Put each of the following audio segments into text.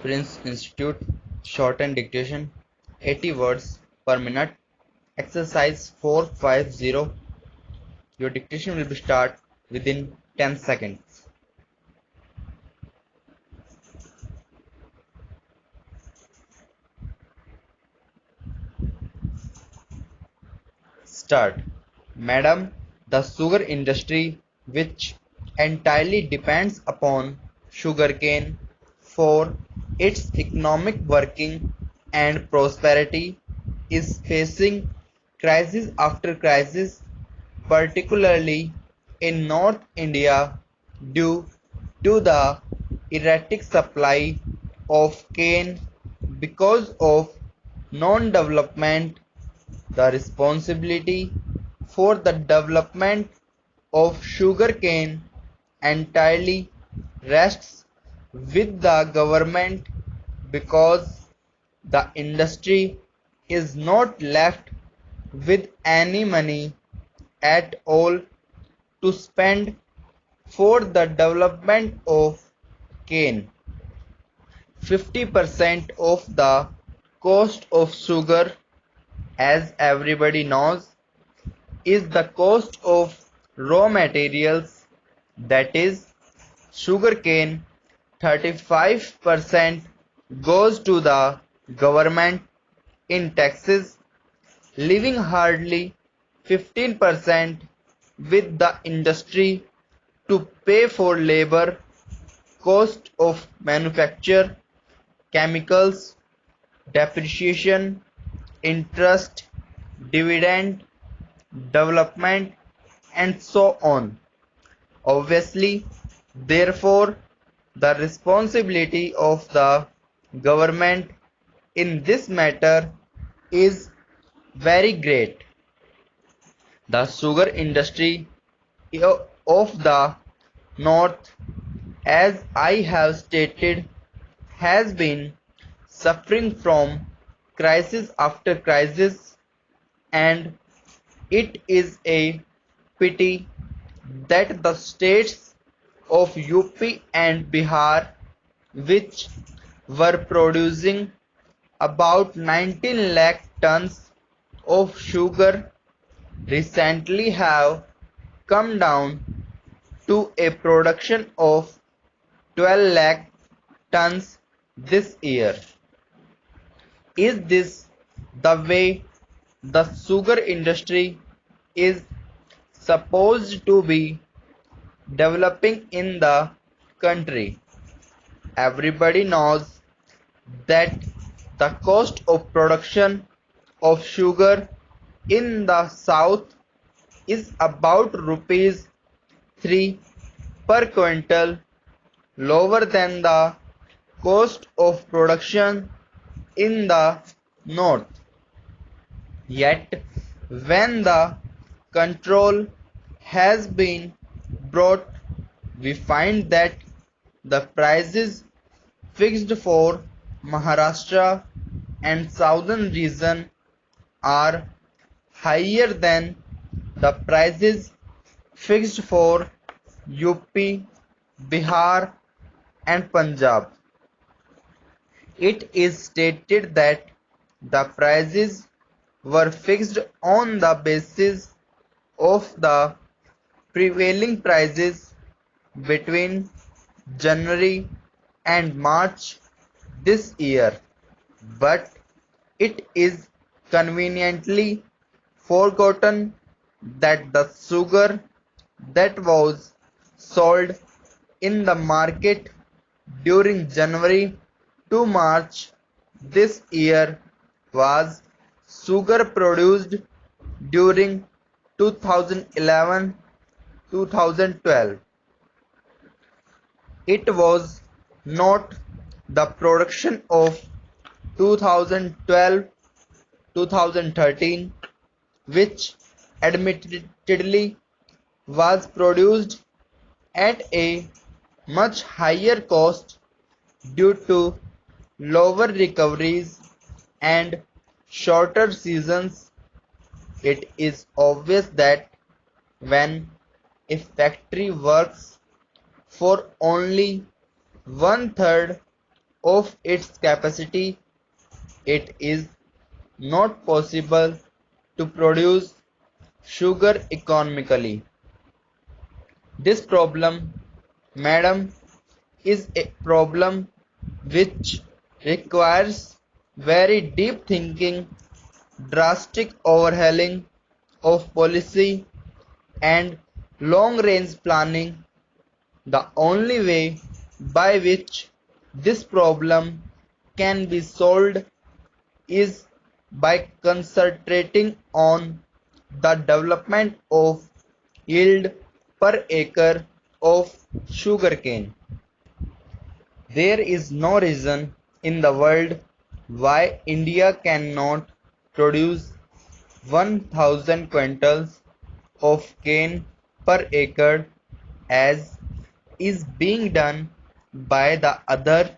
Prince Institute, shortened dictation, 80 words per minute. Exercise 450. Your dictation will be start within 10 seconds. Start. Madam, the sugar industry, which entirely depends upon sugarcane for its economic working and prosperity, is facing crisis after crisis, particularly in North India due to the erratic supply of cane because of non-development. The responsibility for the development of sugarcane entirely rests with the government because the industry is not left with any money at all to spend for the development of cane. 50% of the cost of sugar, as everybody knows, is the cost of raw materials, that is, sugarcane. 35% goes to the government in taxes, leaving hardly 15% with the industry to pay for labor, cost of manufacture, chemicals, depreciation, interest, dividend, development, and so on. Obviously, therefore, the responsibility of the government in this matter is very great. The sugar industry of the North, as I have stated, has been suffering from crisis after crisis, and it is a pity that the states of UP and Bihar, which were producing about 19 lakh tons of sugar, recently have come down to a production of 12 lakh tons this year. Is this the way the sugar industry is supposed to be developing in the country? Everybody knows that the cost of production of sugar in the south is about rupees 3 per quintal, lower than the cost of production in the north. Yet, when the control has been brought, we find that the prices fixed for Maharashtra and southern region are higher than the prices fixed for UP, Bihar, and Punjab. It is stated that the prices were fixed on the basis of the prevailing prices between January and March this year, but it is conveniently forgotten that the sugar that was sold in the market during January to March this year was sugar produced during 2011-2012. It was not the production of 2012-2013, which admittedly was produced at a much higher cost due to lower recoveries and shorter seasons. It is obvious that when a factory works for only one third of its capacity, it is not possible to produce sugar economically. This problem, madam, is a problem which requires very deep thinking, drastic overhauling of policy, and long-range planning. The only way by which this problem can be solved is by concentrating on the development of yield per acre of sugarcane. There is no reason in the world why India cannot produce 1000 quintals of cane per acre as is being done by the other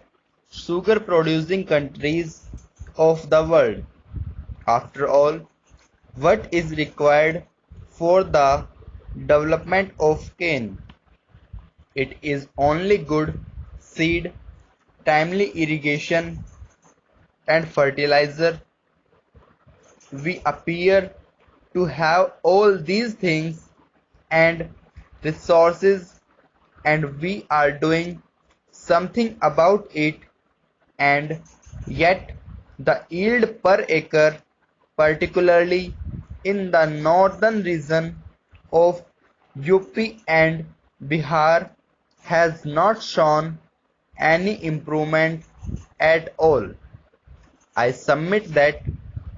sugar producing countries of the world. After all, what is required for the development of cane? It is only good seed, timely irrigation, and fertilizer. We appear to have all these things and resources, and we are doing something about it, and yet the yield per acre, particularly in the northern region of UP and Bihar, has not shown any improvement at all. I submit that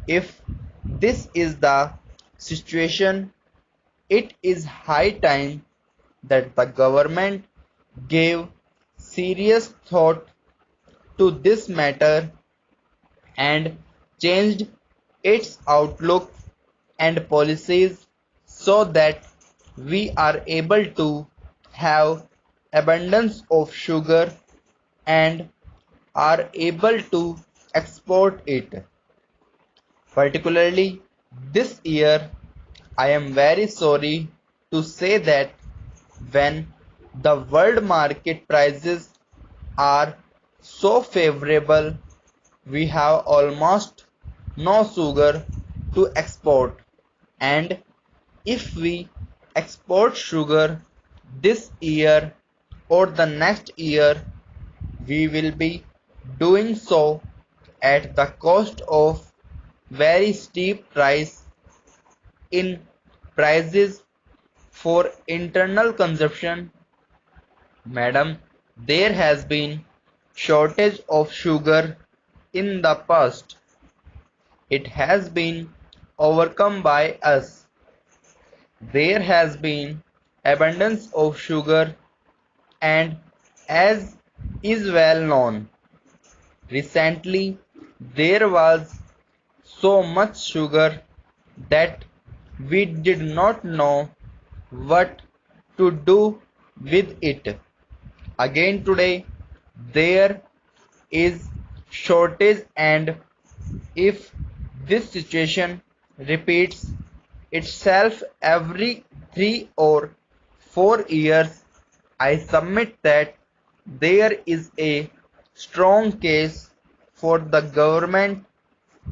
if this is the situation, it is high time that the government gave serious thought to this matter and changed its outlook and policies so that we are able to have abundance of sugar and are able to export it. Particularly this year, I am very sorry to say that when the world market prices are so favorable, we have almost no sugar to export, and if we export sugar this year or the next year, we will be doing so at the cost of very steep rise in prices for internal consumption. Madam, there has been shortage of sugar in the past. It has been overcome by us. There has been abundance of sugar, and as is well known, recently there was so much sugar that we did not know what to do with it. Again today there is shortage, and if this situation repeats itself every 3 or 4 years, I submit that there is a strong case for the government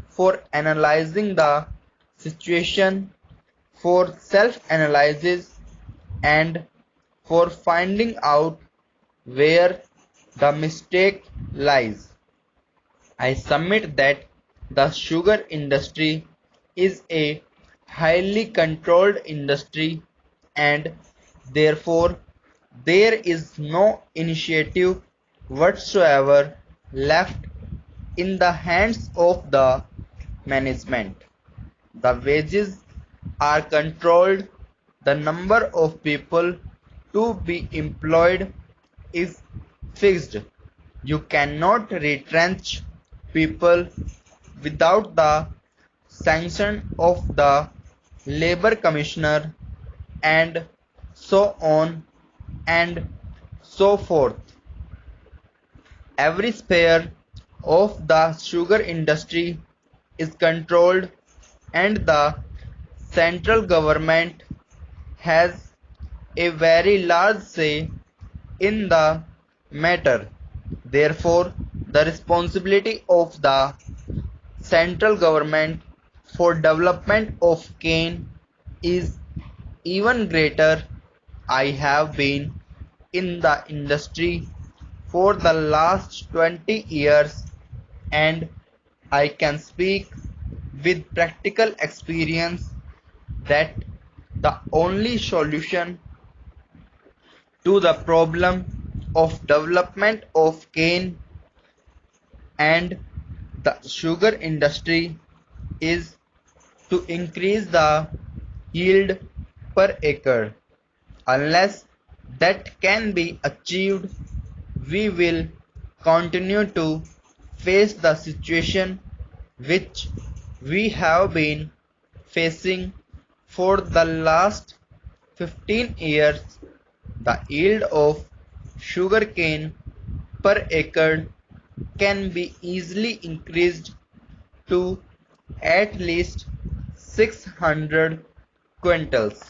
for analyzing the situation, for self-analysis, and for finding out where the mistake lies. I submit that the sugar industry is a highly controlled industry, and therefore there is no initiative whatsoever left in the hands of the management. The wages are controlled, the number of people to be employed is fixed. You cannot retrench people without the sanction of the labor commissioner, and so on and so forth. Every sphere of the sugar industry is controlled, and the central government has a very large say in the matter. Therefore, the responsibility of the central government for development of cane is even greater. I have been in the industry for the last 20 years and I can speak with practical experience that the only solution to the problem of development of cane and the sugar industry is to increase the yield per acre. Unless that can be achieved, we will continue to face the situation which we have been facing for the last 15 years. The yield of sugarcane per acre can be easily increased to at least 600 quintals.